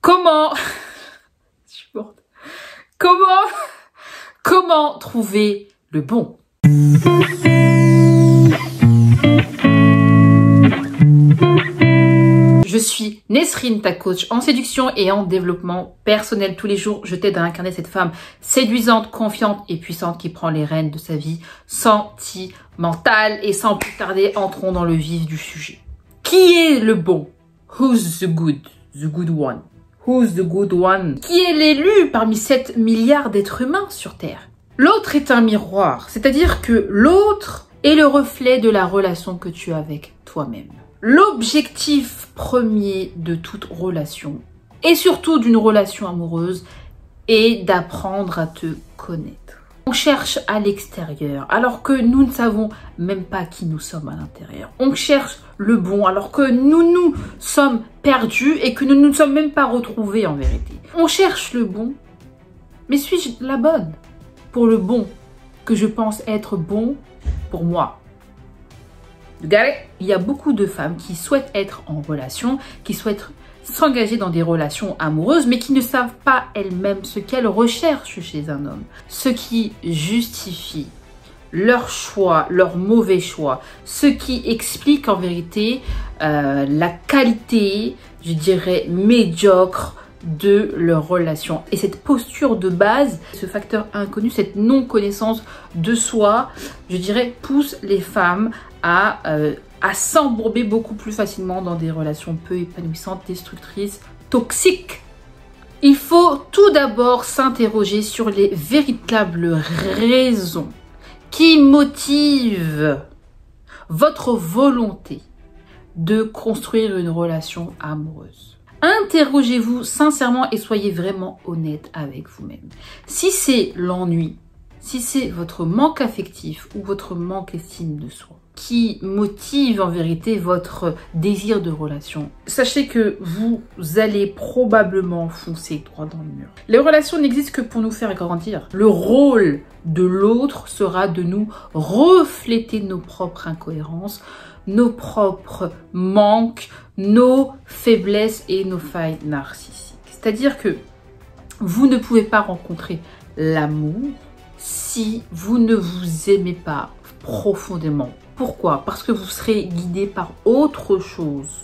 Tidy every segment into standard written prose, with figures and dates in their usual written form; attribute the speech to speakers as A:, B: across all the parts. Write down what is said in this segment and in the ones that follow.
A: Comment je suis morte. Comment trouver le bon? Je suis Nesrine, ta coach en séduction et en développement personnel. Tous les jours, je t'aide à incarner cette femme séduisante, confiante et puissante qui prend les rênes de sa vie sentimentale. Et sans plus tarder, entrons dans le vif du sujet. Qui est le bon? Who's the good? The good one. Who's the good one? Qui est l'élu parmi 7 milliards d'êtres humains sur Terre? L'autre est un miroir, c'est-à-dire que l'autre est le reflet de la relation que tu as avec toi-même. L'objectif premier de toute relation, et surtout d'une relation amoureuse, est d'apprendre à te connaître. On cherche à l'extérieur, alors que nous ne savons même pas qui nous sommes à l'intérieur. On cherche le bon, alors que nous sommes perdus et que nous ne nous sommes même pas retrouvés en vérité. On cherche le bon, mais suis-je la bonne pour le bon que je pense être bon pour moi? Il y a beaucoup de femmes qui souhaitent être en relation, qui souhaitent s'engager dans des relations amoureuses, mais qui ne savent pas elles-mêmes ce qu'elles recherchent chez un homme. Ce qui justifie leur choix, leur mauvais choix. Ce qui explique en vérité la qualité, je dirais, médiocre de leur relation. Et cette posture de base, ce facteur inconnu, cette non-connaissance de soi, je dirais, pousse les femmes à s'embourber beaucoup plus facilement dans des relations peu épanouissantes, destructrices, toxiques. Il faut tout d'abord s'interroger sur les véritables raisons qui motivent votre volonté de construire une relation amoureuse. Interrogez-vous sincèrement et soyez vraiment honnête avec vous-même. Si c'est l'ennui, si c'est votre manque affectif ou votre manque d'estime de soi qui motive en vérité votre désir de relation, sachez que vous allez probablement foncer droit dans le mur. Les relations n'existent que pour nous faire grandir. Le rôle de l'autre sera de nous refléter nos propres incohérences, nos propres manques, nos faiblesses et nos failles narcissiques. C'est-à-dire que vous ne pouvez pas rencontrer l'amour si vous ne vous aimez pas profondément. Pourquoi? Parce que vous serez guidé par autre chose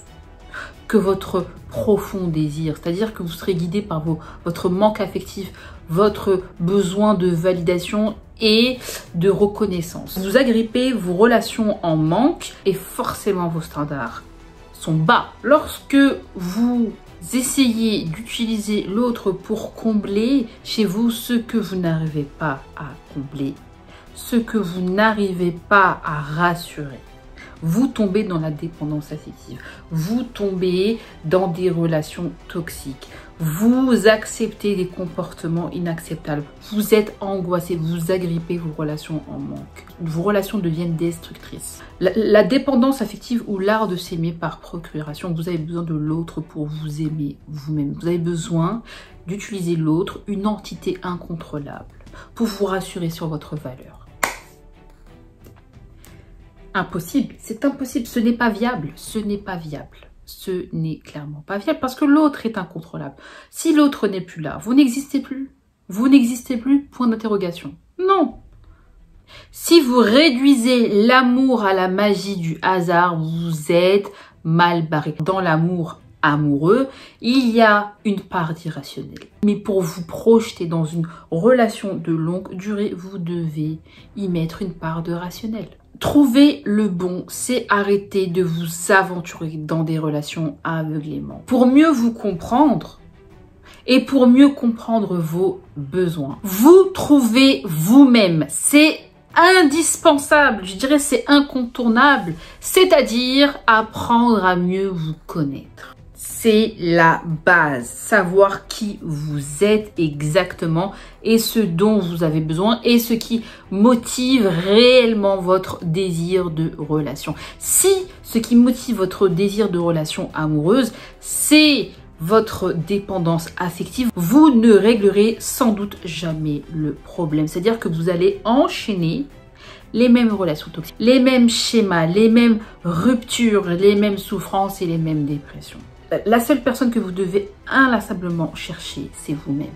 A: que votre profond désir. C'est-à-dire que vous serez guidé par votre manque affectif, votre besoin de validation et de reconnaissance. Vous agrippez vos relations en manque et forcément vos standards sont bas. Lorsque vous essayez d'utiliser l'autre pour combler chez vous ce que vous n'arrivez pas à combler, ce que vous n'arrivez pas à rassurer, vous tombez dans la dépendance affective, vous tombez dans des relations toxiques, vous acceptez des comportements inacceptables, vous êtes angoissé, vous agrippez vos relations en manque, vos relations deviennent destructrices. La dépendance affective ou l'art de s'aimer par procuration, vous avez besoin de l'autre pour vous aimer vous-même, vous avez besoin d'utiliser l'autre, une entité incontrôlable, pour vous rassurer sur votre valeur. Impossible, c'est impossible, ce n'est pas viable, ce n'est pas viable, ce n'est clairement pas viable parce que l'autre est incontrôlable. Si l'autre n'est plus là, vous n'existez plus, point d'interrogation. Non. Si vous réduisez l'amour à la magie du hasard, vous êtes mal barré. Dans l'amour amoureux, il y a une part d'irrationnel. Mais pour vous projeter dans une relation de longue durée, vous devez y mettre une part de rationnel. Trouver le bon, c'est arrêter de vous aventurer dans des relations aveuglément. Pour mieux vous comprendre et pour mieux comprendre vos besoins, vous trouvez vous-même. C'est indispensable, je dirais c'est incontournable, c'est-à-dire apprendre à mieux vous connaître. C'est la base, savoir qui vous êtes exactement et ce dont vous avez besoin et ce qui motive réellement votre désir de relation. Si ce qui motive votre désir de relation amoureuse, c'est votre dépendance affective, vous ne réglerez sans doute jamais le problème. C'est-à-dire que vous allez enchaîner les mêmes relations toxiques, les mêmes schémas, les mêmes ruptures, les mêmes souffrances et les mêmes dépressions. La seule personne que vous devez inlassablement chercher, c'est vous-même.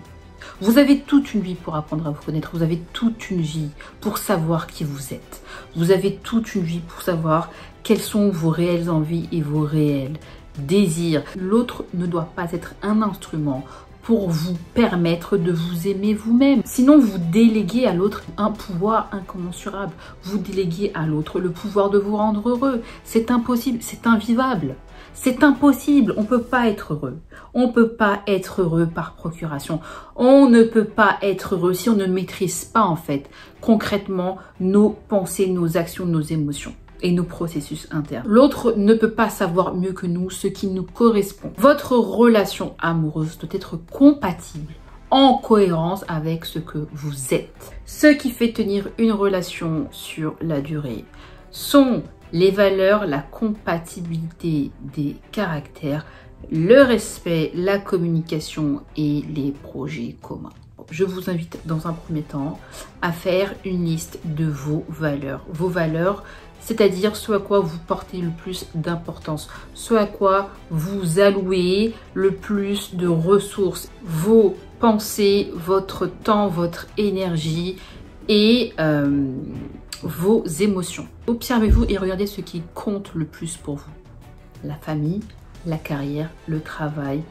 A: Vous avez toute une vie pour apprendre à vous connaître. Vous avez toute une vie pour savoir qui vous êtes. Vous avez toute une vie pour savoir quelles sont vos réelles envies et vos réels désirs. L'autre ne doit pas être un instrument pour vous permettre de vous aimer vous-même. Sinon, vous déléguez à l'autre un pouvoir incommensurable. Vous déléguez à l'autre le pouvoir de vous rendre heureux. C'est impossible, c'est invivable. C'est impossible, on ne peut pas être heureux. On ne peut pas être heureux par procuration. On ne peut pas être heureux si on ne maîtrise pas en fait concrètement nos pensées, nos actions, nos émotions et nos processus internes. L'autre ne peut pas savoir mieux que nous ce qui nous correspond. Votre relation amoureuse doit être compatible, en cohérence avec ce que vous êtes. Ce qui fait tenir une relation sur la durée sont les valeurs, la compatibilité des caractères, le respect, la communication et les projets communs. Je vous invite dans un premier temps à faire une liste de vos valeurs. Vos valeurs, c'est-à-dire ce à quoi vous portez le plus d'importance, ce à quoi vous allouez le plus de ressources, vos pensées, votre temps, votre énergie et vos émotions. Observez-vous et regardez ce qui compte le plus pour vous. La famille, la carrière, le travail,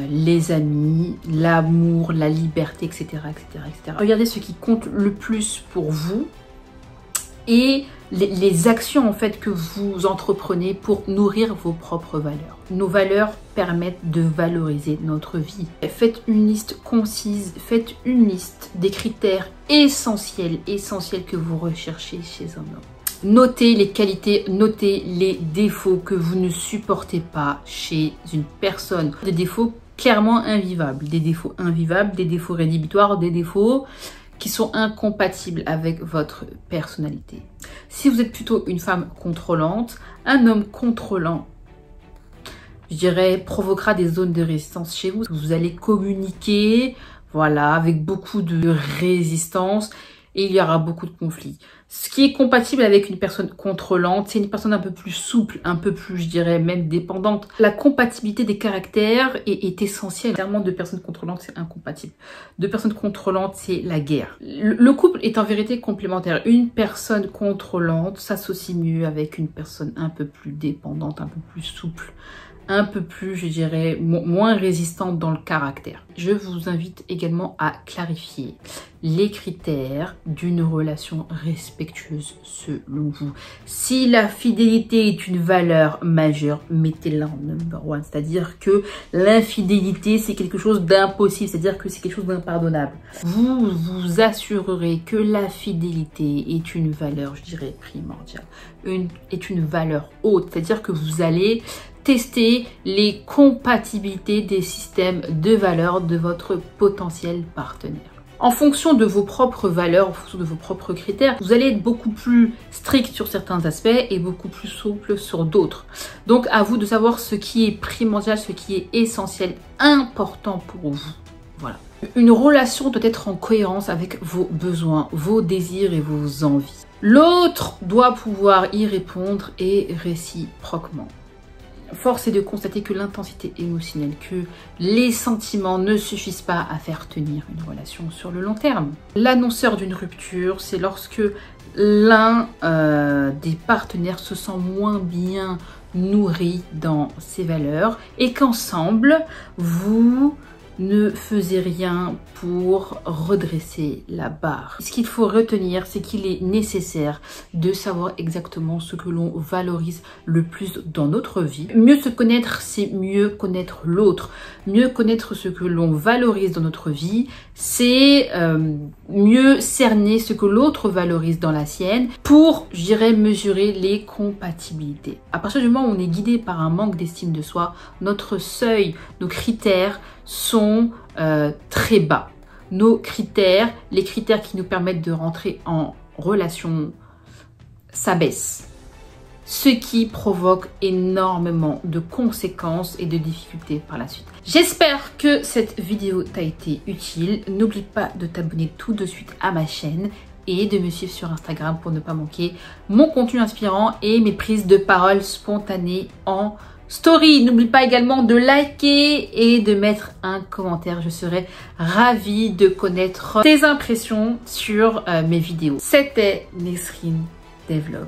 A: les amis, l'amour, la liberté, etc., etc., etc. Regardez ce qui compte le plus pour vous et les actions en fait que vous entreprenez pour nourrir vos propres valeurs. Nos valeurs permettent de valoriser notre vie. Faites une liste concise, faites une liste des critères essentiels que vous recherchez chez un homme. Notez les qualités, notez les défauts que vous ne supportez pas chez une personne. Des défauts clairement invivables, des défauts rédhibitoires, des défauts qui sont incompatibles avec votre personnalité. Si vous êtes plutôt une femme contrôlante, un homme contrôlant, je dirais, provoquera des zones de résistance chez vous. Vous allez communiquer, voilà, avec beaucoup de résistance et il y aura beaucoup de conflits. Ce qui est compatible avec une personne contrôlante, c'est une personne un peu plus souple, un peu plus, je dirais, même dépendante. La compatibilité des caractères est essentielle. Clairement, deux personnes contrôlantes, c'est incompatible. Deux personnes contrôlantes, c'est la guerre. Le couple est en vérité complémentaire. Une personne contrôlante s'associe mieux avec une personne un peu plus dépendante, un peu plus souple, un peu plus, je dirais, moins résistante dans le caractère. Je vous invite également à clarifier les critères d'une relation respectueuse selon vous. Si la fidélité est une valeur majeure, mettez-la en number one. C'est-à-dire que l'infidélité, c'est quelque chose d'impossible, c'est-à-dire que c'est quelque chose d'impardonnable. Vous vous assurerez que la fidélité est une valeur, je dirais, primordiale, est une valeur haute, c'est-à-dire que vous allez tester les compatibilités des systèmes de valeurs de votre potentiel partenaire. En fonction de vos propres valeurs, en fonction de vos propres critères, vous allez être beaucoup plus strict sur certains aspects et beaucoup plus souple sur d'autres. Donc à vous de savoir ce qui est primordial, ce qui est essentiel, important pour vous. Voilà. Une relation doit être en cohérence avec vos besoins, vos désirs et vos envies. L'autre doit pouvoir y répondre et réciproquement. Force est de constater que l'intensité émotionnelle, que les sentiments ne suffisent pas à faire tenir une relation sur le long terme. L'annonceur d'une rupture, c'est lorsque l'un des partenaires se sent moins bien nourri dans ses valeurs et qu'ensemble, vous ne faisait rien pour redresser la barre. Ce qu'il faut retenir, c'est qu'il est nécessaire de savoir exactement ce que l'on valorise le plus dans notre vie. Mieux se connaître, c'est mieux connaître l'autre. Mieux connaître ce que l'on valorise dans notre vie, c'est mieux cerner ce que l'autre valorise dans la sienne pour, je dirais, mesurer les compatibilités. À partir du moment où on est guidé par un manque d'estime de soi, notre seuil, nos critères sont très bas. Nos critères, les critères qui nous permettent de rentrer en relation, s'abaissent. Ce qui provoque énormément de conséquences et de difficultés par la suite. J'espère que cette vidéo t'a été utile. N'oublie pas de t'abonner tout de suite à ma chaîne et de me suivre sur Instagram pour ne pas manquer mon contenu inspirant et mes prises de parole spontanées en story. N'oublie pas également de liker et de mettre un commentaire. Je serais ravie de connaître tes impressions sur mes vidéos. C'était Nesrine Devlog.